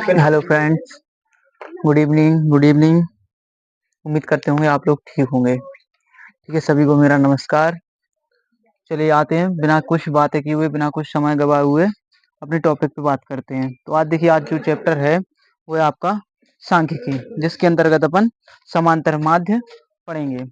Hello friends, good evening. उम्मीद करते होंगे आप लोग ठीक होंगे। ठीक है, सभी को मेरा नमस्कार। चलिए आते हैं, बिना कुछ बातें किए हुए, बिना कुछ समय गवाए हुए अपने टॉपिक पे बात करते हैं। तो आज देखिए, आज जो चैप्टर है वो है आपका सांख्यिकी, जिसके अंतर्गत अपन समांतर माध्य पढ़ेंगे।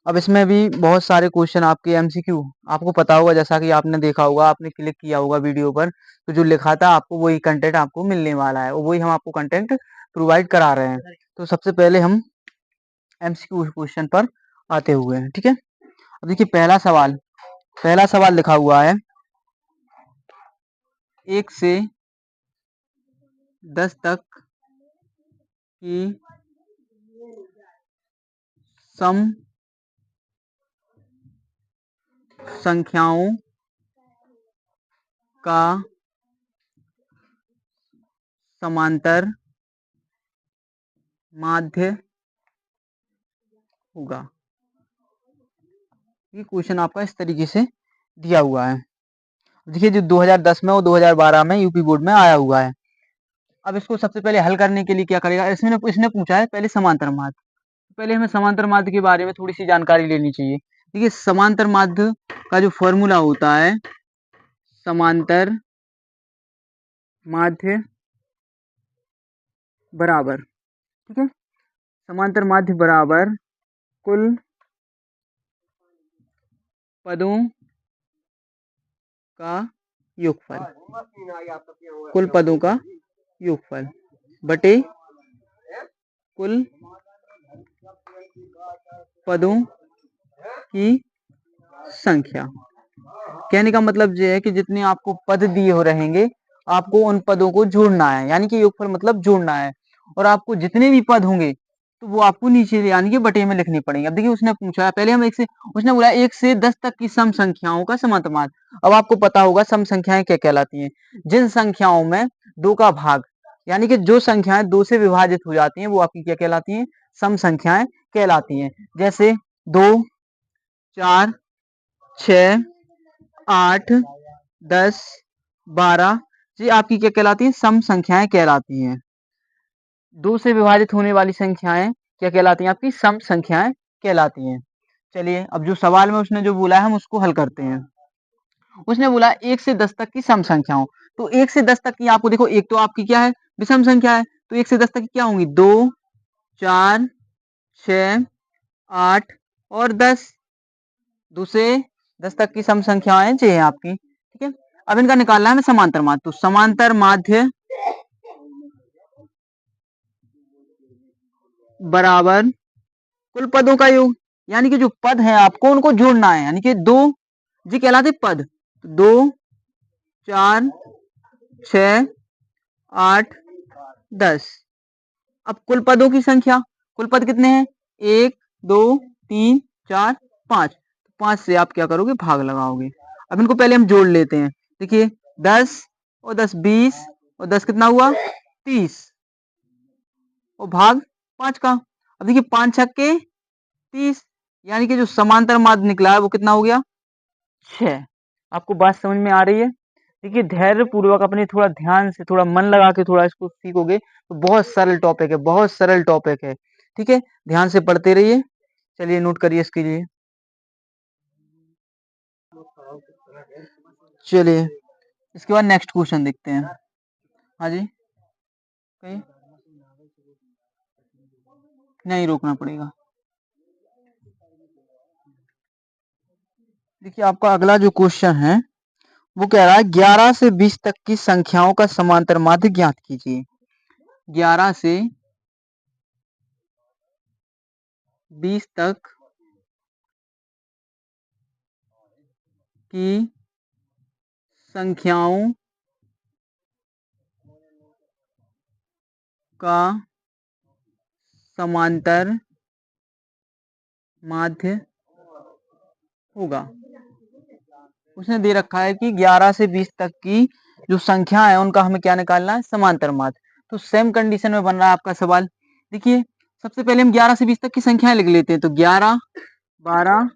अब इसमें भी बहुत सारे क्वेश्चन आपके एमसीक्यू आपको पता होगा, जैसा कि आपने देखा होगा, आपने क्लिक किया होगा वीडियो पर, तो जो लिखा था आपको वही कंटेंट आपको मिलने वाला है, और वही हम आपको कंटेंट प्रोवाइड करा रहे हैं। तो सबसे पहले हम एमसीक्यू क्वेश्चन पर आते हुए हैं। ठीक है, अब देखिए पहला सवाल लिखा हुआ है, 1 से 10 तक की सम संख्याओं का समांतर माध्य होगा। ये क्वेश्चन आपका इस तरीके से दिया हुआ है। देखिए, जो 2010 में और 2012 में यूपी बोर्ड में आया हुआ है। अब इसको सबसे पहले हल करने के लिए क्या करेगा, इसने पूछा है पहले समांतर माध्य। पहले हमें समांतर माध्य के बारे में थोड़ी सी जानकारी लेनी चाहिए। देखिए, समांतर माध्य का जो फॉर्मूला होता है, समांतर माध्य बराबर, ठीक है, समांतर माध्य बराबर कुल पदों का योगफल, कुल पदों का योगफल बटे कुल पदों की संख्या। कहने का मतलब ये है कि जितने आपको पद दिए हो रहेंगे, आपको उन पदों को जोड़ना है, यानी कि योगफल मतलब जोड़ना है। और आपको जितने भी पद होंगे तो वो आपको नीचे यानी कि बटे में लिखने पड़ेंगे। अब देखिए, उसने पूछा है पहले हम उसने बोला 1 से 10 तक की सम संख्याओं का समांतर माध्य। अब आपको पता होगा सम संख्याएं क्या कहलाती हैं। जिन संख्याओं में 2 का भाग, यानी कि जो संख्याएं 2 से विभाजित हो जाती हैं, वो आपकी क्या कहलाती हैं, सम संख्याएं कहलाती हैं। जैसे 2, 4, 6, 8, 10, 12, ये आपकी क्या कहलाती हैं, सम संख्याएं कहलाती हैं। 2 से विभाजित होने वाली संख्याएं क्या कहलाती हैं, आपकी सम संख्याएं कहलाती हैं। चलिए, अब जो सवाल में उसने जो बोला है हम उसको हल करते हैं। उसने बोला 1 से 10 तक की सम संख्याओं। तो 1 से 10 तक की आपको देखो, एक तो आपकी क्या है, विषम संख्या है। तो 1 से 10 तक की क्या होंगी, 2, 4, 6, 8 और 10। 2 से 10 तक की सम संख्याएं ये है आपकी। ठीक है, अब इनका निकालना है हमें समांतर माध्य। तो समांतर माध्य बराबर कुल पदों का योग, यानी कि जो पद है आपको उनको जोड़ना है, यानी कि 2 जी कहलाते पद। 2, 4, 6, 8, 10। अब कुल पदों की संख्या, कुल पद कितने हैं, 1, 2, 3, 4, 5। 5 से आप क्या करोगे, भाग लगाओगे। अब इनको पहले हम जोड़ लेते हैं। देखिए, 10 और 10 20, और 10 कितना हुआ, 30, और भाग 5 का। अब देखिए, 5 छक्के 30, यानी कि जो समांतर माध्य निकला है वो कितना हो गया, 6। आपको बात समझ में आ रही है। देखिए, धैर्य पूर्वक अपने थोड़ा ध्यान से, थोड़ा मन लगा के थोड़ा इसको सीखोगे तो बहुत सरल टॉपिक है, बहुत सरल टॉपिक है। ठीक है, ध्यान से पढ़ते रहिए। चलिए नोट करिए इसके लिए। चलिए, इसके बाद नेक्स्ट क्वेश्चन देखते हैं। हाँ जी, कहीं नहीं रोकना पड़ेगा। देखिए, आपका अगला जो क्वेश्चन है वो कह रहा है 11 से 20 तक की संख्याओं का समांतर माध्य ज्ञात कीजिए। 11 से 20 तक की संख्याओं का समांतर माध्य होगा। उसने दे रखा है कि 11 से 20 तक की जो संख्या है उनका हमें क्या निकालना है, समांतर माध्य। तो सेम कंडीशन में बन रहा है आपका सवाल। देखिए, सबसे पहले हम 11 से 20 तक की संख्याएं लिख लेते हैं। तो 11, 12,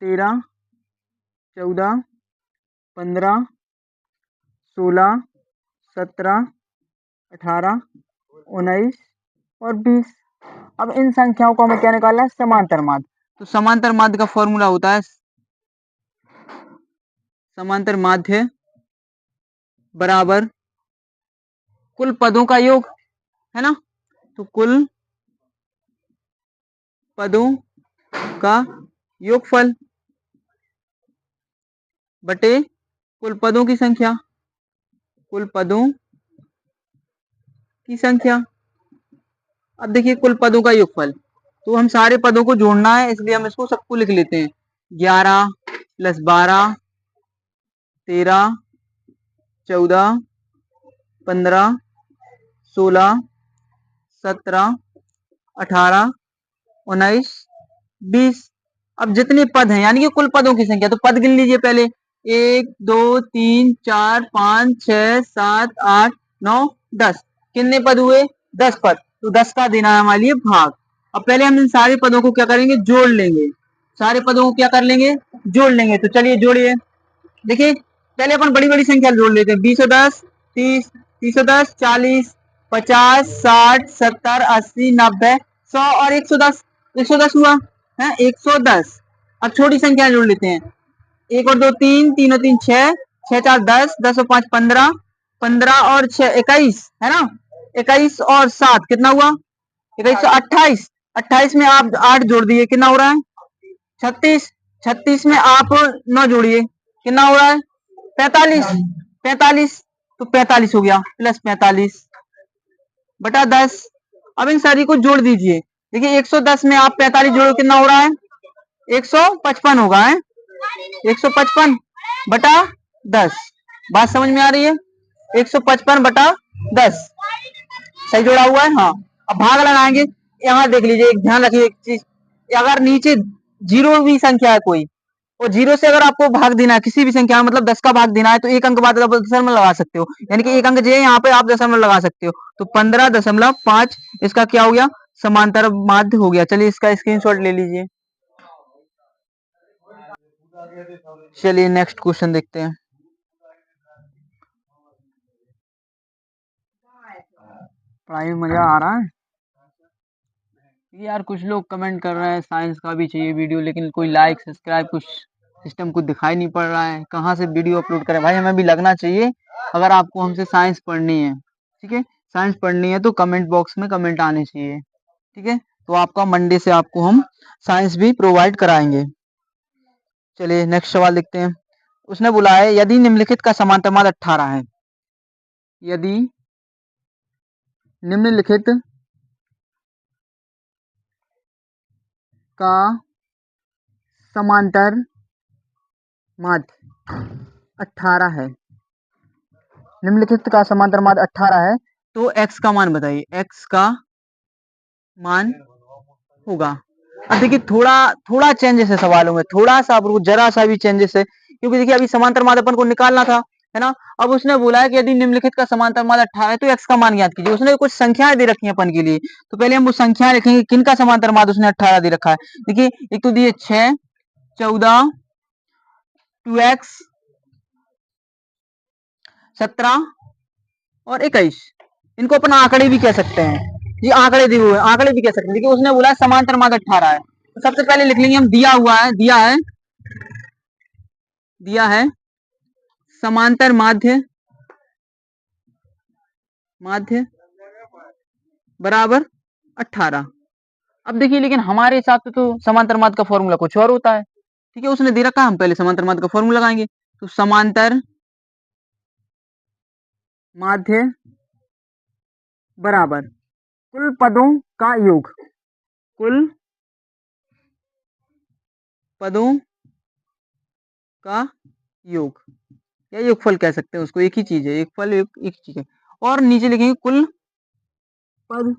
13, 14, 15, 16, 17, 18, 19 और 20। अब इन संख्याओं को हमें क्या निकालना है? समांतर माध्य। तो समांतर माध्य का फॉर्मूला होता है समांतर माध्य बराबर कुल पदों का योग, है ना। तो कुल पदों का योगफल बटे कुल पदों की संख्या, कुल पदों की संख्या। अब देखिए कुल पदों का योगफल, तो हम सारे पदों को जोड़ना है, इसलिए हम इसको सबको लिख लेते हैं। 11 + 12, 13, 14, 15, 16, 17, 18, 19, 20। अब जितने पद हैं यानी कि कुल पदों की संख्या, तो पद गिन लीजिए पहले। 1 2 3 4 5 6 7 8 9 10। कितने पद हुए? 10 पद। तो 10 का देना है हमारे लिए भाग। अब पहले हम इन सारे पदों को क्या करेंगे? जोड़ लेंगे। सारे पदों को क्या कर लेंगे? जोड़ लेंगे। तो चलिए जोड़िए। देखिए पहले अपन बड़ी बड़ी संख्या जोड़ लेते हैं। 20 और 10 30, 30 और 10 40, 50, 60, 70, 80, 90, 100 और 110। 110 हुआ है, 110। अब छोटी संख्या जोड़ लेते हैं। 1 और 2 3, 3 और 3 6, 6 4 10, 10 और 5 15, 15 और 6 21, है ना। 21 और 7 कितना हुआ? 21 और 28। 28 में आप 8 जोड़ दिए, कितना हो रहा है? 36। 36 में आप 9 जोड़िए, कितना हो रहा है? 45। 45 तो 45 हो गया, प्लस 45 बटा 10। अब इन सारी को जोड़ दीजिए। देखिए 110 में आप 45 जोड़ो, कितना हो रहा है? 155 होगा, है 155 बटा 10। बात समझ में आ रही है? 155 बटा 10 सही जोड़ा हुआ है। हाँ, अब भाग लगाएंगे। यहाँ देख लीजिए, एक ध्यान रखिए एक चीज, अगर नीचे जीरो भी संख्या है कोई, और जीरो से अगर आपको भाग देना है किसी भी संख्या में, मतलब 10 का भाग देना है, तो एक अंक बाद आप दशमलव लगा सकते हो, यानी कि एक अंक जो है यहाँ पे आप दशमलव लगा सकते हो। तो 15.5 इसका क्या हो गया? समांतर माध्य हो गया। चलिए इसका स्क्रीनशॉट ले लीजिए। चलिए नेक्स्ट क्वेश्चन देखते हैं। पढ़ाई में मजा आ रहा है यार? कुछ लोग कमेंट कर रहे हैं साइंस का भी चाहिए वीडियो, लेकिन कोई लाइक सब्सक्राइब कुछ सिस्टम कुछ दिखाई नहीं पड़ रहा है। कहाँ से वीडियो अपलोड करें भाई? हमें भी लगना चाहिए। अगर आपको हमसे साइंस पढ़नी है, ठीक है, साइंस पढ़नी है, तो कमेंट बॉक्स में कमेंट आने चाहिए, ठीक है। तो आपका मंडे से आपको हम साइंस भी प्रोवाइड कराएंगे। चलिए नेक्स्ट सवाल देखते हैं। उसने बोला है यदि निम्नलिखित का समांतर माध्य 18 है, यदि निम्नलिखित का समांतर माध्य 18 है, निम्नलिखित का समांतर माध्य 18 है, तो x का मान बताइए। x का मान होगा। अब देखिए थोड़ा थोड़ा चेंजेस है सवालों में, थोड़ा सा जरा सा भी चेंजेस है, क्योंकि देखिए अभी समांतर माध्य अपन को निकालना था, है ना। अब उसने बोला है कि यदि निम्नलिखित का समांतर माध्य 18 है, तो x का मान ज्ञात कीजिए। उसने कुछ संख्याएं दे रखी हैं अपन के लिए, तो पहले हम वो संख्याएं लिखेंगे किन का समांतर माध्य उसने 18 दे रखा है। देखिए एक तो दिए 6, 14, 2x, 17 और 21। इनको अपन आंकड़े भी कह सकते हैं, ये आंकड़े दिए हुए हैं, आंकड़े भी कह सकते हैं। देखिए उसने बोला है समांतर माध्य 18 है, तो सबसे पहले लिख लेंगे हम, दिया हुआ है, दिया है समांतर माध्य बराबर 18। अब देखिए लेकिन हमारे हिसाब से तो समांतर माध्य का फॉर्मूला कुछ और होता है, ठीक है। उसने दे रखा, हम पहले समांतर माध्य का फॉर्मूला लगाएंगे। तो समांतर माध्य बराबर कुल पदों का योग, कुल पदों का योग, या योगफल कह सकते हैं उसको, एक ही चीज है, एक फल एक चीज है। और नीचे लिखेंगे कुल पद।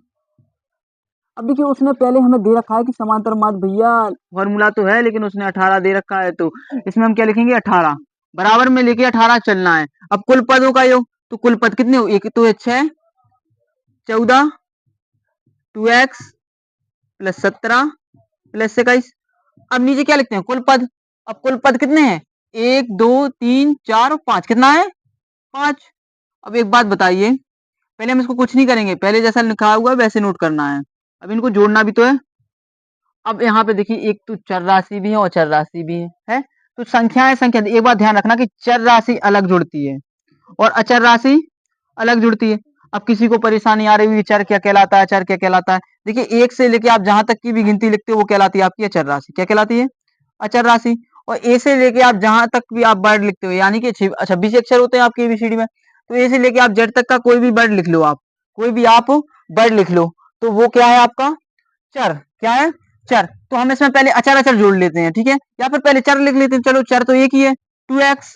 अब देखिए उसने पहले हमें दे रखा है कि समांतर माध्य, भैया फॉर्मूला तो है लेकिन उसने 18 दे रखा है, तो इसमें हम क्या लिखेंगे? 18 बराबर में लेके 18 चलना है। अब कुल पदों का योग, तो कुल पद कितने हो? एक तो है 6, 14, 2x प्लस 17 प्लस 21। अब नीचे क्या लिखते हैं? कुल पद। अब कुल पद कितने हैं? 1 2 3 4 5, कितना है? 5। अब एक बात बताइए, पहले हम इसको कुछ नहीं करेंगे, पहले जैसा लिखा हुआ है वैसे नोट करना है। अब इनको जोड़ना भी तो है। अब यहाँ पे देखिए एक तो चर राशि भी है और चर राशि भी है। तो संख्याएं संख्या, एक बात ध्यान रखना कि चर राशि अलग जुड़ती है और अचर राशि अलग जुड़ती है। अब किसी को परेशानी आ रही हुई चर क्या कहलाता है, चर क्या कहलाता है, देखिए एक से लेके आप जहां तक की भी गिनती लिखते हो वो कहलाती है आपकी अचर राशि। क्या कहलाती है? अचर राशि। और ए से लेके आप जहां तक भी आप वर्ड लिखते हो, यानी कि 26 अक्षर होते हैं आपके एबीसीडी में, तो ए से लेके आप जेड तक का कोई भी वर्ड लिख लो, आप कोई भी आप वर्ड लिख लो, तो वो क्या है आपका? चर। क्या है? चर। तो हम इसमें पहले अचर अचर जोड़ लेते हैं, ठीक है, या फिर पहले चर लिख लेते हैं। चलो चर तो एक ही है, 2x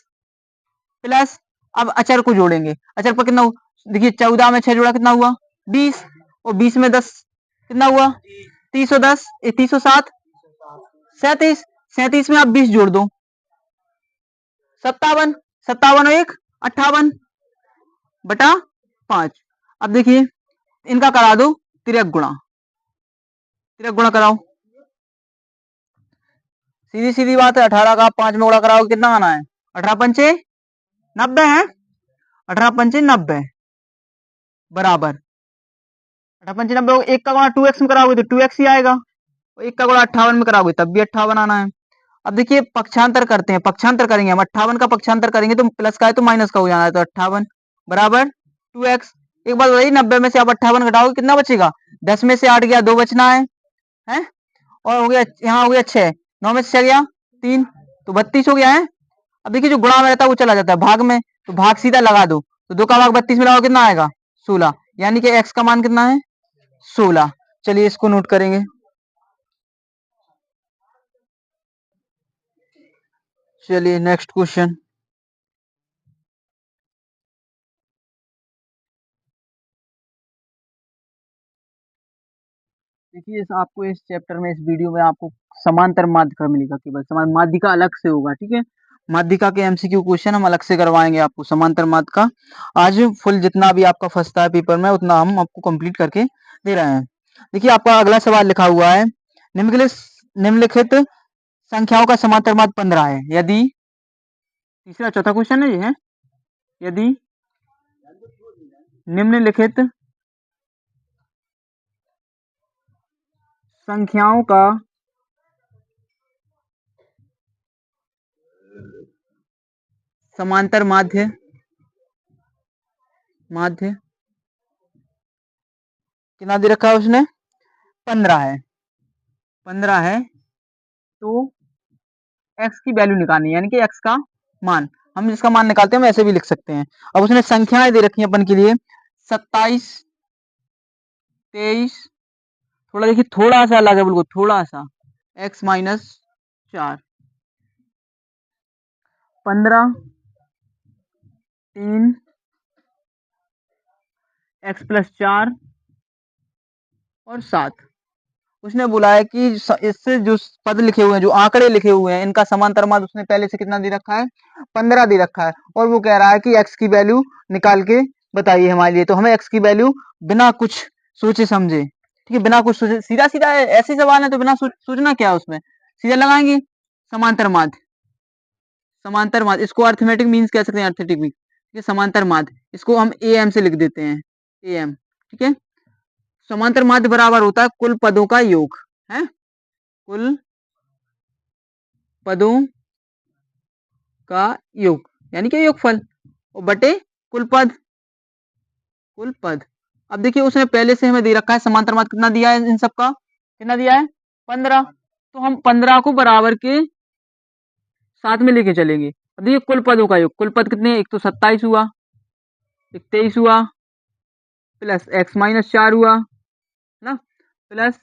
प्लस, अब अचर को जोड़ेंगे। अचर पर कितना? देखिए 14 में 6 जोड़ा कितना हुआ? 20, और 20 में 10 कितना हुआ? 310, 307, 37, 37 में आप 20 जोड़ दो, 57, 57 और 1 58 बटा 5। अब देखिए इनका करा दो तिरक गुणा, तिरक गुणा कराओ, सीधी सीधी बात है। 18 का 5 में गुणा कराओ कितना आना है? 18 पंचे 90 है, 18 पंचे 90 बराबर 18 पंचे 90। एक का गुणा 2x में कराओगे तो 2x ही आएगा, और एक का गुणा 58 में कराओगे तब भी 58 आना है। अब देखिए पक्षांतर करते हैं, पक्षांतर करेंगे हम, 58 का पक्षांतर करेंगे तो प्लस का है तो माइनस का हो जाना है, तो 58 बराबर 2x। एक बात बताइए, 90 में से आप 58 घटाओगे कितना बचेगा? 10 में से 8 गया, 2 बचना है, और हो गया यहाँ हो गया 6, 9 में से 6 गया 3, तो 32 हो गया है। अब देखिए जो गुणा में रहता है वो चला जाता है भाग में, तो भाग सीधा लगा दो, तो 2 का भाग 32 में लगाओ कितना आएगा? 16, यानी कि x का मान कितना है? 16। चलिए इसको नोट करेंगे। चलिए नेक्स्ट क्वेश्चन। देखिए आपको इस चैप्टर में, इस वीडियो में आपको समांतर माध्यिका मिलेगा, केवल समान माध्यिका अलग से होगा, ठीक है। माध्यिका के एमसीक्यू क्वेश्चन हम अलग से करवाएंगे आपको, समांतर माध्यिका आज फुल जितना भी आपका फंसता है पेपर में उतना हम आपको कंप्लीट करके दे रहे हैं। देखिए आपका अगला सवाल लिखा हुआ है, निम्नलिखित संख्याओं का समांतर माध्य 15 है यदि, तीसरा चौथा क्वेश्चन है ये है, यदि निम्नलिखित संख्याओं का समांतर माध्य कितना दे रखा है उसने? 15 है, 15 है, तो x की वैल्यू निकालनी है, यानी कि x का मान, हम जिसका मान निकालते हैं हम ऐसे भी लिख सकते हैं। अब उसने संख्याएं दे रखी हैं अपन के लिए 27, 23, थोड़ा देखिए थोड़ा सा अलग है बिल्कुल थोड़ा सा, x माइनस 4, 15, 3, x प्लस 4 और 7। उसने बोला है कि इससे जो पद लिखे हुए हैं, जो आंकड़े लिखे हुए हैं, इनका समांतर माध्य उसने पहले से कितना दे रखा है? 15 दे रखा है, और वो कह रहा है कि x की वैल्यू निकाल के बताइए हमारे लिए। तो हमें x की वैल्यू बिना कुछ सोचे समझे, ठीक है, बिना कुछ सोचे सीधा सीधा है, ऐसे सवाल है तो बिना सोचना क्या है उसमें, सीधा लगाएंगे समांतर माध्य। समांतर माध्य इसको अर्थमेटिक मीन्स कह सकते हैं, अर्थमेटिक मीन्स, ठीक है, समांतर माध्य इसको हम ए एम से लिख देते हैं, ए एम, ठीक है। समांतर माध्य बराबर होता है कुल पदों का योग, है, कुल पदों का योग, यानी कि योगफल, और बटे कुल पद, कुल पद। अब देखिए उसने पहले से हमें दे रखा है समांतर माध्य कितना दिया है, इन सब का कितना दिया है? 15, तो हम 15 को बराबर के साथ में लेके चलेंगे। अब देखिए कुल पदों का योग, कुल पद कितने? एक तो 27 हुआ, एक 23 हुआ, प्लस x माइनस 4 हुआ ना, प्लस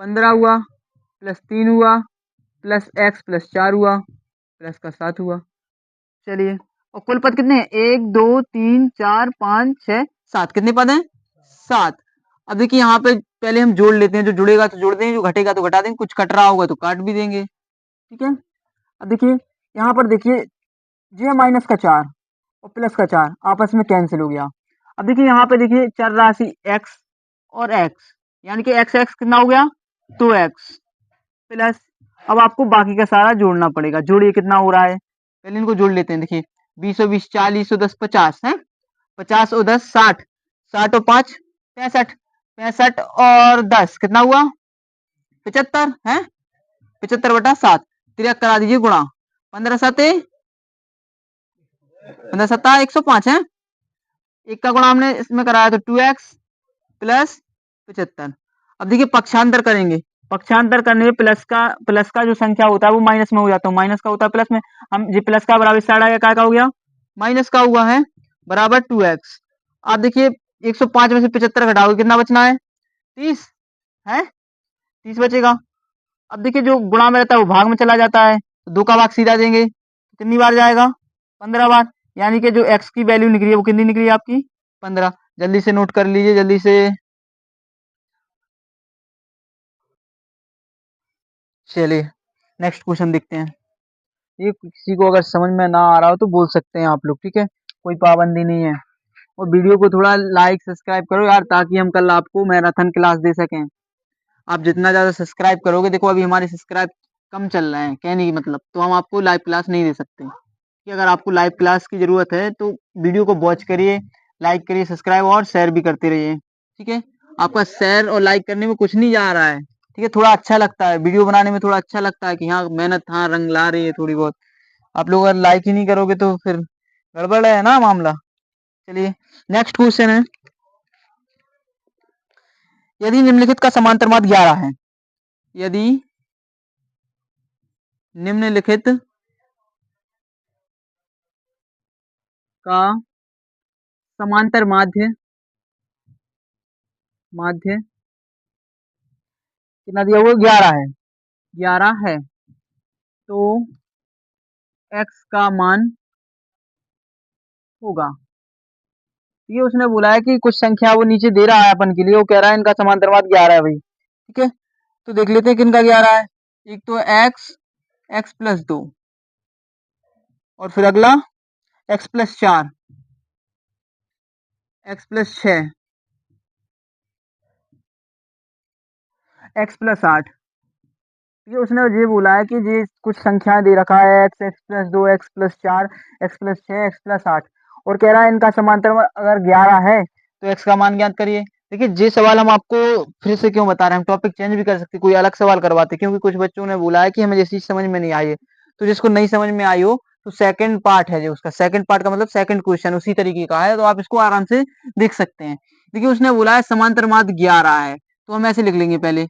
15 हुआ, प्लस 3 हुआ, प्लस x प्लस 4 हुआ, प्लस का 7 हुआ। चलिए, और कुल पद कितने हैं? 1 2 3 4 5 6 7, कितने पद हैं? 7। अब देखिए यहाँ पे पहले हम जोड़ लेते हैं, जो जुड़ेगा तो जोड़ देंगे, जो घटेगा तो घटा देंगे, कुछ कट रहा होगा तो काट भी देंगे, ठीक है। अब देखिए यहाँ पर देखिए जो है माइनस का 4 और प्लस का 4 आपस में कैंसिल हो गया। अब देखिए यहाँ पे देखिए चर राशि x और x, यानी कि x x कितना हो गया? 2x प्लस, अब आपको बाकी का सारा जोड़ना पड़ेगा। जोड़िए कितना हो रहा है, पहले इनको जोड़ लेते हैं। देखिए 20 और 20 40 और 10 50 है, 50 और 10 60, 60 और 5 65, 65 और 10 कितना हुआ 75 है, 75/7 तिरक करा दीजिए गुणा 15 सते 15 सत्ता 105 है, एक का गुणा हमने इसमें कराया तो 2x प्लस 75। अब देखिए पक्षांतर करेंगे, पक्षांतर करने में प्लस का जो संख्या होता है वो माइनस में हो जाता है, माइनस का होता है प्लस में, हम ये प्लस का बराबर साइड आया क्या हो गया माइनस का हुआ है बराबर 2x। आप देखिए 105 में से 75 घटाओगे कितना बचना है 30 है, 30 बचेगा। अब देखिए जो गुणा में रहता है वो भाग में चला जाता है, तो 2 का भाग सीधा देंगे कितनी बार जाएगा 15 बार, यानी कि जो x की वैल्यू निकली है वो कितनी निकली है आपकी 15। जल्दी से नोट कर लीजिए जल्दी से। चलिए नेक्स्ट क्वेश्चन देखते हैं। ये किसी को अगर समझ में ना आ रहा हो तो बोल सकते हैं आप लोग, ठीक है, कोई पाबंदी नहीं है। और वीडियो को थोड़ा लाइक सब्सक्राइब करो यार, ताकि हम कल आपको मैराथन क्लास दे सकें। आप जितना ज़्यादा सब्सक्राइब करोगे, देखो अभी हमारे सब्सक्राइब कम चल रहे हैं कहने की मतलब, तो हम आपको लाइव क्लास नहीं दे सकते कि अगर आपको लाइव क्लास की ज़रूरत है तो वीडियो को वॉच करिए, लाइक करिए, सब्सक्राइब और शेयर भी करते रहिए, ठीक है। आपका शेयर और लाइक करने में कुछ नहीं जा रहा है, ठीक है, थोड़ा अच्छा लगता है वीडियो बनाने में, थोड़ा अच्छा लगता है कि हाँ मेहनत हाँ रंग ला रही है थोड़ी बहुत। आप लोग अगर लाइक ही नहीं करोगे तो फिर गड़बड़ है ना मामला। चलिए नेक्स्ट क्वेश्चन है, यदि निम्नलिखित का समांतर माध्य 11 है, यदि निम्नलिखित का समांतर माध्य माध्य कितना दिया हुआ 11 है, 11 है, तो x का मान होगा, ये उसने बोला है कि कुछ संख्या वो नीचे दे रहा है अपन के लिए, वो कह रहा है इनका समांतर माध्य 11 है भाई, ठीक है। तो देख लेते हैं किनका 11 है, एक तो x+2 और फिर अगला x+4 x+6 x+8। ये उसने ये बोला है कि ये कुछ संख्याएं दे रखा है x+2 x+4 x+6 x+8 और कह रहा है इनका समांतर अगर 11 है तो x का मान ज्ञात करिए। देखिए ये सवाल हम आपको फिर से क्यों बता रहे हैं, हम टॉपिक चेंज भी कर सकते, कोई अलग सवाल करवाते, क्योंकि कुछ बच्चों ने बोला है कि हमें ये चीज समझ में नहीं आई है। तो जिसको नहीं समझ में आई हो तो सेकंड पार्ट है जो उसका, सेकंड पार्ट का मतलब सेकंड क्वेश्चन उसी तरीके का है, तो आप इसको आराम से देख सकते हैं। देखिए उसने बोला है समांतर माध्य 11 है, तो हम ऐसे लिख लेंगे पहले,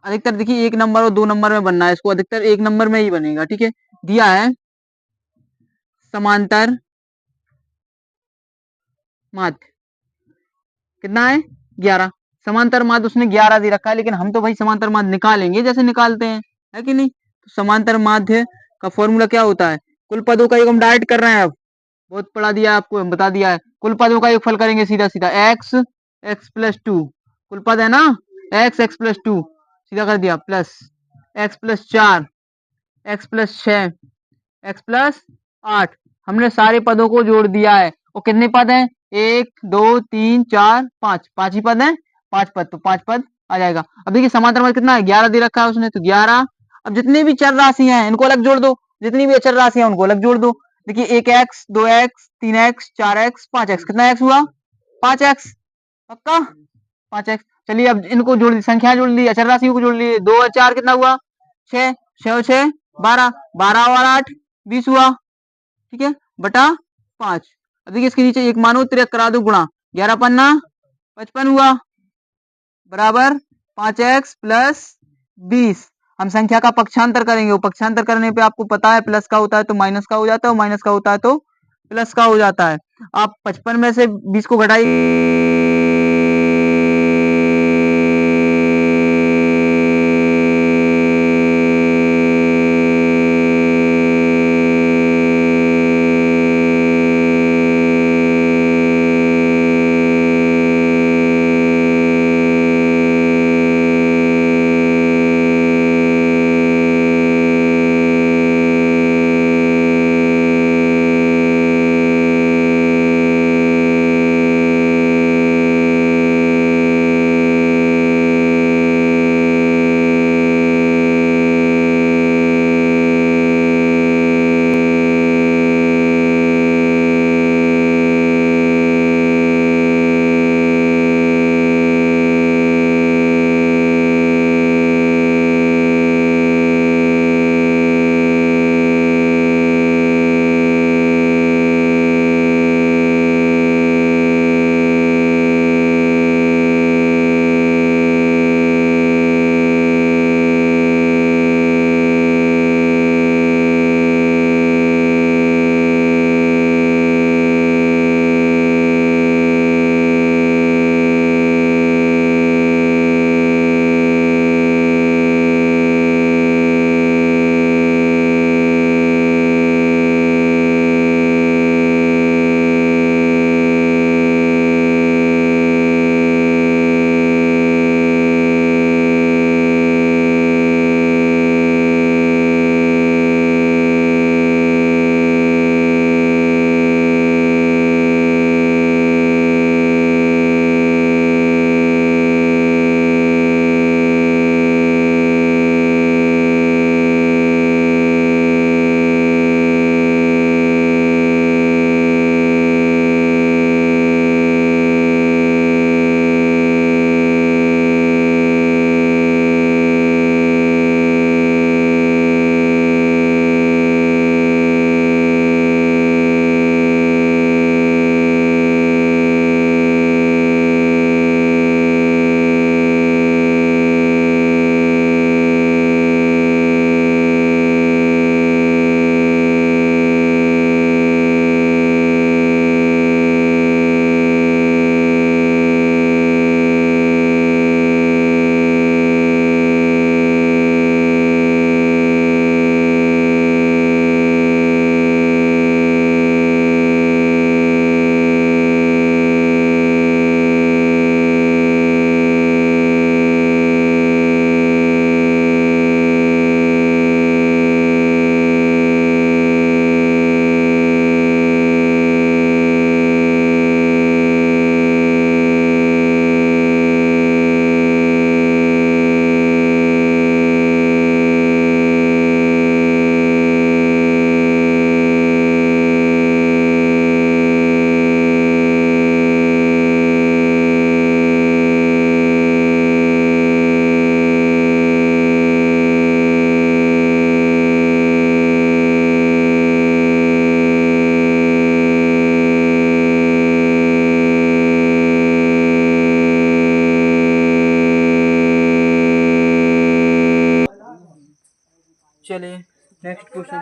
अधिकतर देखिए 1 नंबर और 2 नंबर में बनना है, इसको अधिकतर 1 नंबर में ही बनेगा, ठीक है। दिया है समांतर माध्य कितना है 11, समांतर माध्य उसने 11 दे रखा है, लेकिन हम तो भाई समांतर माध्य निकालेंगे जैसे निकालते हैं, है कि नहीं। तो समांतर माध्य का फॉर्मूला क्या होता है, कुल पदों का योग हम डायरेक्ट कर रहे हैं, अब बहुत पढ़ा दिया आपको, बता दिया है, कुल पदों का योगफल करेंगे सीधा सीधा x+2, कुल पद है ना x+2 सीधा कर दिया, प्लस x+4 x+6 x+8, हमने सारे पदों को जोड़ दिया है। और कितने पद हैं 1 2 3 4 5, 5 ही पद हैं, 5 पद, तो 5 पद आ जाएगा। अब देखिए समांतर माध्य कितना है 11 दे रखा है उसने, तो 11। अब जितनी भी चर राशियां हैं इनको अलग जोड़ दो, जितनी भी अचर राशियां उनको अलग जोड़ दो। देखिए 1x 2x 3x 4x 5x, कितना x हुआ 5x, पक्का 5x। चलिए अब इनको जोड़ दी, संख्या जोड़ ली, अचर राशियों को जोड़ लिए, 2 और 4 कितना हुआ 6, 6 और 6 12, 12 और 8 20 हुआ, ठीक है, बटा 5। अब देखिए इसके नीचे एक मानो तिरक करा दो गुणा, 11 पन्ना 55 हुआ बराबर 5x प्लस 20। हम संख्या का पक्षांतर करेंगे, वो पक्षांतर करने पे आपको पता है प्लस का होता है तो माइनस का हो जाता है, और माइनस का होता है तो प्लस का हो जाता है। आप 55 में से 20 को घटाइए, नेक्स्ट क्वेश्चन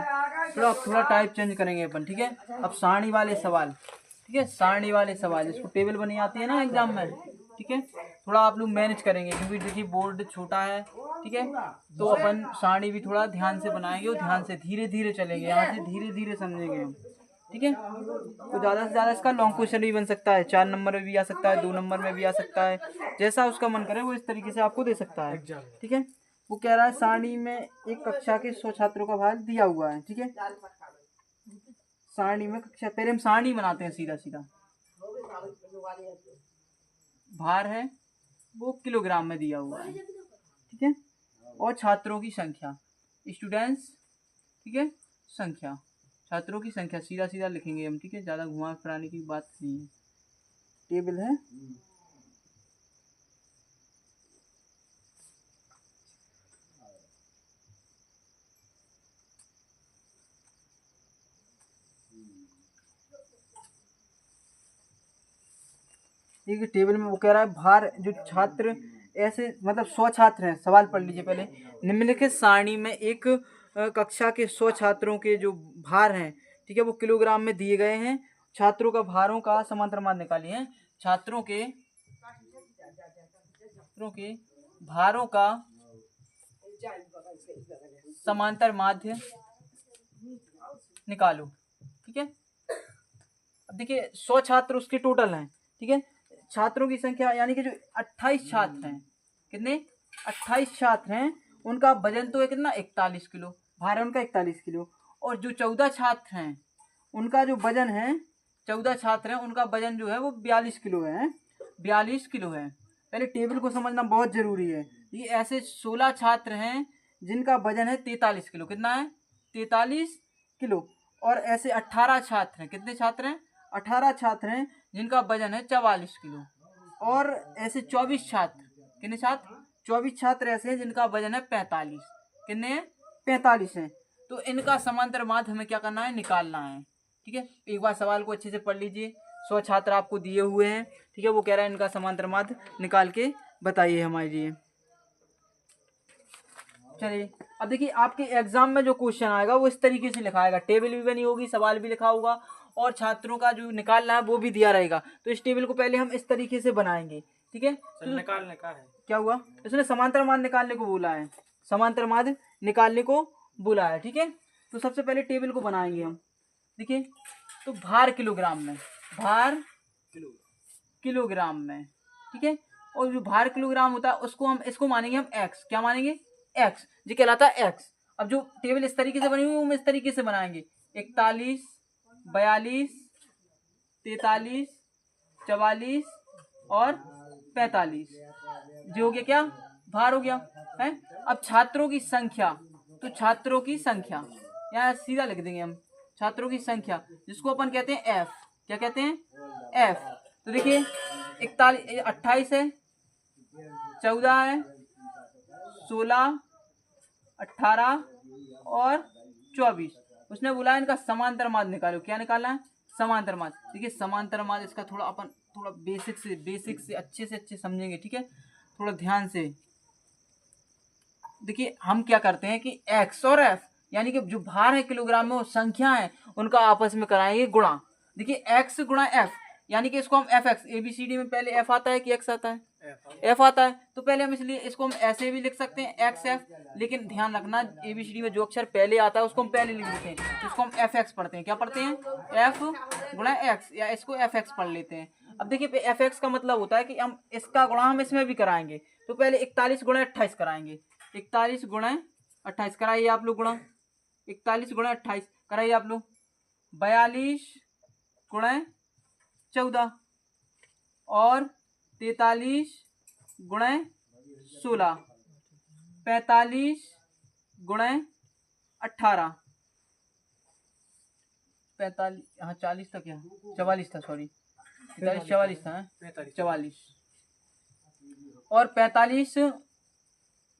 थोड़ा टाइप चेंज करेंगे अपन, ठीक है। अब सारणी वाले सवाल, ठीक है, सारणी वाले सवाल, इसको टेबल बनी आती है ना एग्जाम में, ठीक है। थोड़ा आप लोग मैनेज करेंगे क्योंकि देखिए बोर्ड छोटा है, ठीक है। तो अपन सारणी भी थोड़ा ध्यान से बनाएंगे और ध्यान से धीरे धीरे चलेंगे, यहाँ से धीरे धीरे समझेंगे हम, ठीक है। तो ज़्यादा से ज़्यादा इसका लॉन्ग क्वेश्चन भी बन सकता है, 4 नंबर में भी आ सकता है, 2 नंबर में भी आ सकता है, जैसा उसका मन करे वो इस तरीके से आपको दे सकता है, ठीक है। वो कह रहा है सारणी में एक कक्षा के 100 छात्रों का भार दिया हुआ है, ठीक है। सारणी में कक्षा, पहले हम सारणी बनाते हैं सीधा सीधा। भार है वो किलोग्राम में दिया हुआ है, ठीक है। और छात्रों की संख्या, स्टूडेंट्स, ठीक है, संख्या, छात्रों की संख्या सीधा सीधा लिखेंगे हम, ठीक है, ज़्यादा घुमा फिराने की बात नहीं है। टेबल है ठीक, टेबल में वो कह रहा है भार जो छात्र ऐसे मतलब 100 छात्र हैं, सवाल पढ़ लीजिए पहले। निम्नलिखित सारणी में एक कक्षा के 100 छात्रों के जो भार हैं, ठीक है, वो किलोग्राम में दिए गए हैं। छात्रों का भारों का समांतर मान निकालिए हैं। छात्रों के भारों का समांतर माध्य निकालो, ठीक है। अब देखिए 100 छात्र उसके टोटल हैं, ठीक है। छात्रों की संख्या यानी कि जो 28 छात्र हैं, कितने 28 छात्र हैं, उनका वजन तो है कितना 41 किलो, भार है उनका 41 किलो। और जो 14 छात्र हैं उनका जो वजन है, 14 छात्र हैं उनका वजन जो है वो 42 किलो है, 42 किलो है। पहले टेबल को समझना बहुत जरूरी है। ये ऐसे 16 छात्र हैं जिनका वजन है 43 किलो, कितना है 43 किलो। और ऐसे 18 छात्र हैं, कितने छात्र हैं 18 छात्र हैं जिनका वजन है 44 किलो। और ऐसे 24 छात्र, कितने छात्र 24 छात्र ऐसे हैं जिनका वजन है 45, कितने हैं 45 हैं। तो इनका समांतर माध्य हमें क्या करना है, निकालना है, ठीक है। एक बार सवाल को अच्छे से पढ़ लीजिए। 100 छात्र आपको दिए हुए हैं, ठीक है। वो कह रहा है इनका समांतर माध्य निकाल के बताइए हमारे लिए। चलिए अब देखिए आपके एग्जाम में जो क्वेश्चन आएगा वो इस तरीके से लिखा आएगा, टेबल भी बनी होगी, सवाल भी लिखा होगा और छात्रों का जो निकालना है वो भी दिया रहेगा। तो इस टेबल को पहले हम इस तरीके से बनाएंगे, ठीक है। तो निकालने का है क्या हुआ, इसने समांतर माध्य निकालने को बोला है, समांतर माध्य निकालने को बोला है, ठीक है। तो सबसे पहले टेबल को बनाएंगे हम, देखिए। तो भार किलोग्राम में, भार किलोग्राम में, ठीक है। और जो भार किलोग्राम होता है उसको हम इसको मानेंगे हम एक्स, क्या मानेंगे एक्स, जो कहलाता है एक्स। अब जो टेबल इस तरीके से बनी हुई है हम इस तरीके से बनाएंगे, 41, 42, 43, 44 और 45, जो हो गया क्या भार हो गया है। अब छात्रों की संख्या, तो छात्रों की संख्या यहाँ सीधा लिख देंगे हम, छात्रों की संख्या जिसको अपन कहते हैं एफ, क्या कहते हैं एफ। तो देखिए 41, 28 है, 14 है, 16, 18 और 24। उसने बोला इनका समांतर माध्य निकालो, क्या निकालना है समांतर माध्य। देखिए समांतर माध्य इसका थोड़ा अपन थोड़ा बेसिक से अच्छे समझेंगे, ठीक है। थोड़ा ध्यान से देखिए हम क्या करते हैं कि एक्स और एफ यानी कि जो भार है किलोग्राम में वो संख्या है उनका आपस में कराएंगे गुणा। देखिए एक्स गुणा एफ यानी कि इसको हम एफ एक्स, एबीसीडी में पहले एफ आता है कि एक्स आता है, एफ आता है। तो पहले हम इसलिए इसको हम ऐसे भी लिख सकते हैं एक्स एफ, लेकिन ध्यान रखना एबीसीडी में जो अक्षर पहले आता है उसको हम पहले लिख देते हैं, तो इसको हम एफ एक्स पढ़ते हैं, क्या पढ़ते हैं एफ गुणा एक्स, या इसको एफ एक्स पढ़ लेते हैं। अब देखिए एफ एक्स का मतलब होता है कि हम इसका गुणा हम इसमें भी कराएंगे। तो पहले 41 गुणा 28 कराएंगे, 41 गुणा 28 कराइए आप लोग गुणा, 41 गुणा 28 कराइए आप लोग, 42 गुणा 14 और 43 गुणा 16, 45 गुणा 18, 45 हाँ 40 था क्या 44 था, सॉरी 43 44 था 44 और 45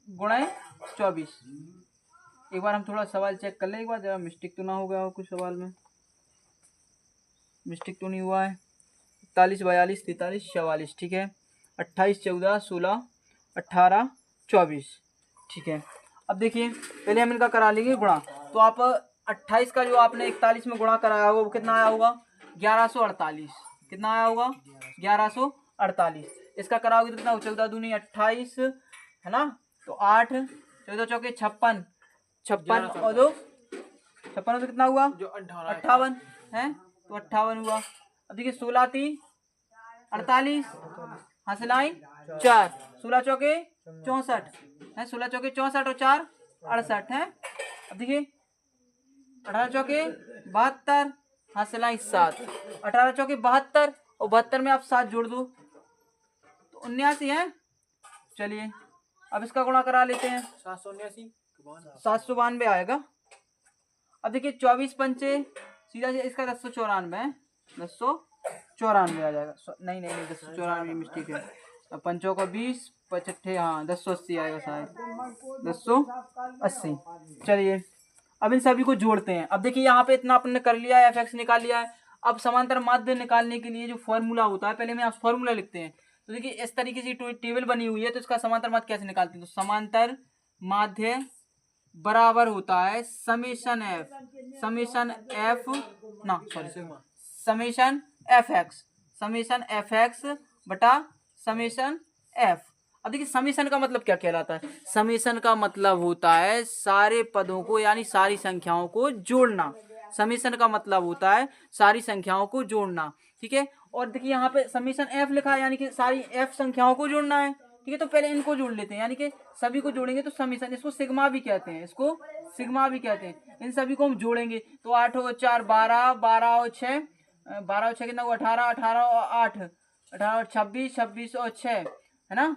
गुणा 24। एक बार हम थोड़ा सवाल चेक कर लें, एक बार जरा मिस्टेक तो ना हो गया हो, कुछ सवाल में मिस्टेक तो नहीं हुआ है। 41 42 43 44, ठीक है। 28 14 16 18 24, ठीक है। अब देखिए पहले हम इनका करा लेंगे गुणा। तो आप 28 का जो आपने 41 में गुणा कराया होगा वो कितना आया होगा 1148। कितना आया होगा 1148। इसका कराओगे तो कितना हो 14 दूनी 28 है ना। तो 8 14 चौके 56 56 और 2 56 तो कितना हुआ जो 58 है। तो 58 हुआ। अब देखिए 16 3 48 हासिलाई 4 16 चौके 64 है। 16 चौके 64 और 4 68 है। अब देखिए 18 चौके 72 हासिलाई 7 18 चौके 72 और 72 में आप 7 जोड़ दो तो 79 है। चलिए अब इसका गुणा करा लेते हैं 792 आएगा। अब देखिए 24 पंचे सीधा इसका 1094 है 1094 आ जाएगा। नहीं नहीं नहीं 1094 मिस्टेक है। अब पंचों का 20 पचट्ठे हाँ 1080 आएगा शायद 1080। चलिए अब इन सभी को जोड़ते हैं। अब देखिए यहाँ पे इतना आपने कर लिया है f(x) निकाल लिया है। अब समांतर माध्य निकालने के लिए जो फॉर्मूला होता है पहले में आप फॉर्मूला लिखते हैं। तो देखिए इस तरीके से टेबल बनी हुई है तो इसका समांतर माध्य कैसे निकालते हैं। तो समांतर माध्य बराबर होता है समेशन एफ एक्स बटा समेशन एफ। अब देखिए समेशन का मतलब क्या कहलाता है। समेशन का मतलब होता है सारे पदों को यानी सारी संख्याओं को जोड़ना। समेशन का मतलब होता है सारी संख्याओं को जोड़ना। ठीक है। और देखिए यहाँ पे समेशन एफ लिखा है यानी कि सारी एफ संख्याओं को जोड़ना है। ठीक है। तो पहले इनको जोड़ लेते हैं यानी कि सभी को जोड़ेंगे तो समेशन इसको सिग्मा भी कहते हैं। इसको सिग्मा भी कहते हैं। इन सभी को हम जोड़ेंगे तो 8 और 4 12 12 और 6 12 और 6 कितना हुआ 18 18 और 8 18 और 26 26 और 6 है ना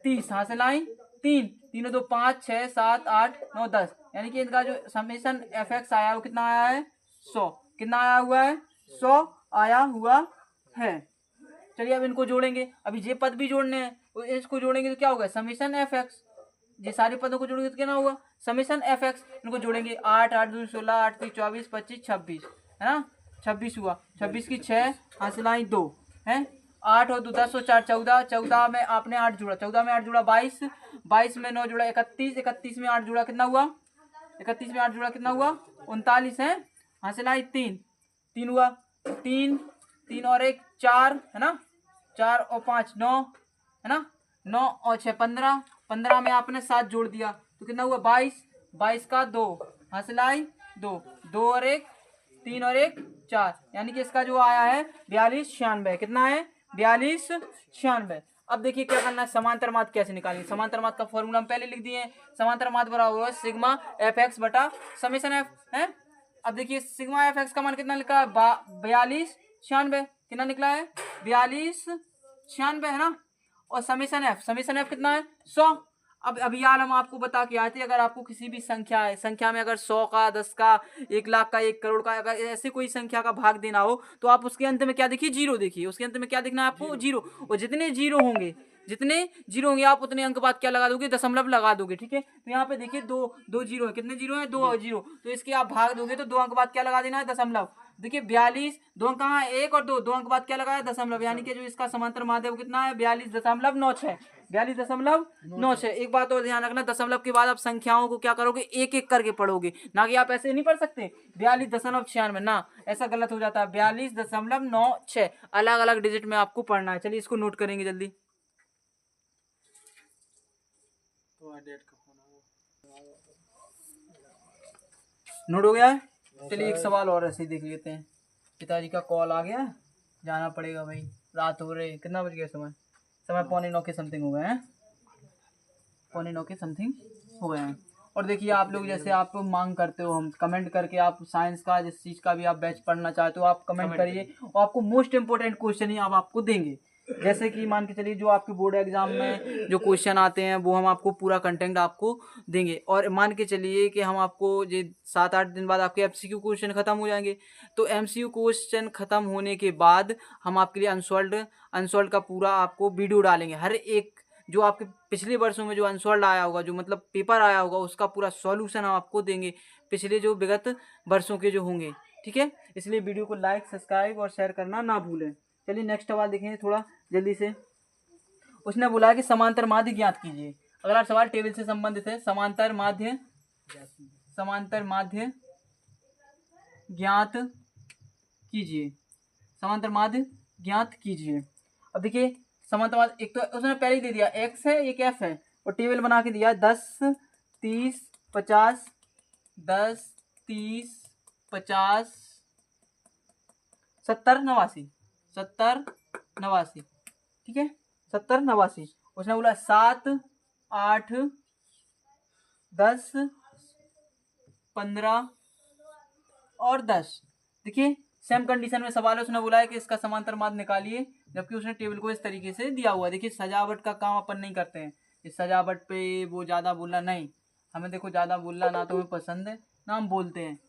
30 हासिलाई 3 3 2 5 6 7 8 9 10 यानी कि इनका जो समेशन एफ एक्स आया वो कितना आया है 100। कितना आया हुआ है 100 आया हुआ है। चलिए अब इनको जोड़ेंगे। अभी ये पद भी जोड़ने हैं तो इसको जोड़ेंगे तो क्या होगा समेशन एफ एक्स। ये सारे पदों को जोड़ेंगे तो क्या होगा समेशन एफ एक्स। इनको जोड़ेंगे 8 8 2 16 8 3 24 25 26 है ना 26 हुआ 26 की 6 हासिलाई 2 है 8 और 2 10 और 4 14 14 में आपने 8 जोड़ा 14 में 8 जोड़ा 22 22 में 9 जोड़ा 31 31 में 8 जोड़ा कितना हुआ 31 में 8 जोड़ा कितना हुआ 39 है हासिलाई 3 3 हुआ 3 3 और 1 4 है ना 4 और 5 9 है ना 9 और 6 15 15 में आपने 7 जोड़ दिया तो कितना हुआ 22 22 का 2 हासिलाई 2 2 और 1 3 और 1 4 यानी कि इसका जो आया है 4296। कितना है 4296। अब देखिए क्या करना है समांतर माध्य कैसे निकालेंगे। समांतर माध्य का फॉर्मूला हम पहले लिख दिए हैं। समांतर माध्य बराबर है सिग्मा एफ एक्स बटा समेशन एफ है। अब देखिए सिग्मा एफ एक्स का मान कितना निकला है 4296। कितना निकला है 4296 है ना। और समेशन एफ कितना है 100। अब अभी यार हम आपको बता के आए थे अगर आपको किसी भी संख्या में अगर 100 का 10 का 1 लाख का 1 करोड़ का अगर ऐसे कोई संख्या का भाग देना हो तो आप उसके अंत में क्या देखिए जीरो देखिए। उसके अंत में क्या देखना है आपको जीरो। और जितने जीरो होंगे आप उतने अंक बाद क्या लगा दोगे दशमलव लगा दोगे। ठीक है। तो यहाँ पे देखिए दो जीरो है। कितने जीरो है 2 जीरो तो इसके आप भाग दोगे तो 2 अंक बाद क्या लगा देना है दशमलव। देखिए 42 2 अंक कहाँ है 1 और 2 अंक बाद क्या लगाया दशमलव यानी कि जो इसका समांतर माध्य वो कितना है 42.96 42.96। एक बात और ध्यान रखना दशमलव के बाद आप संख्याओं को क्या करोगे एक एक करके पढ़ोगे ना कि आप ऐसे नहीं पढ़ सकते 42.96 ना ऐसा गलत हो जाता है 42.96 अलग अलग डिजिट में आपको पढ़ना है। चलिए इसको नोट करेंगे जल्दी। नोट हो गया है। चलिए एक सवाल और ऐसे ही देख लेते हैं। पिताजी का कॉल आ गया जाना पड़ेगा भाई रात हो रही। कितना बज गया समय 8:45 के समथिंग हो गए हैं 8:45 के समथिंग हो गए हैं। और देखिए आप लोग जैसे आप मांग करते हो हम कमेंट करके आप साइंस का जिस चीज़ का भी आप बैच पढ़ना चाहते हो आप कमेंट करिए और आपको मोस्ट इंपोर्टेंट क्वेश्चन ही आपको देंगे। जैसे कि मान के चलिए जो आपके बोर्ड एग्जाम में जो क्वेश्चन आते हैं वो हम आपको पूरा कंटेंट आपको देंगे। और मान के चलिए कि हम आपको ये 7-8 दिन बाद आपके एमसीक्यू क्वेश्चन खत्म हो जाएंगे। तो एमसीक्यू क्वेश्चन खत्म होने के बाद हम आपके लिए अनसॉल्व्ड का पूरा आपको वीडियो डालेंगे। हर एक जो आपके पिछले वर्षों में जो अनसॉल्व्ड आया होगा जो मतलब पेपर आया होगा उसका पूरा सॉल्यूशन हम आपको देंगे पिछले जो विगत वर्षों के जो होंगे। ठीक है। इसलिए वीडियो को लाइक सब्सक्राइब और शेयर करना ना भूलें। चलिए नेक्स्ट सवाल देखेंगे थोड़ा जल्दी से। उसने बोला कि समांतर माध्य ज्ञात कीजिए। अगला सवाल टेबल से संबंधित है। समांतर माध्य ज्ञात कीजिए। समांतर माध्य ज्ञात कीजिए। अब देखिए समांतर माध्य, एक तो उसने पहले ही दे दिया x है, एक f है, और टेबल बना के दिया 10 30 50, 10 30 50 70 89, 70 89, ठीक है, 70 89। उसने बोला 7 8 10 15 और 10। देखिए सेम कंडीशन में सवाल है, उसने बोला है कि इसका समांतर माध्य निकालिए, जबकि उसने टेबल को इस तरीके से दिया हुआ है। देखिए सजावट का काम अपन नहीं करते हैं, इस सजावट पे वो ज़्यादा बोलना नहीं, हमें देखो ज़्यादा बोलना ना तो हमें पसंद है ना हम बोलते हैं,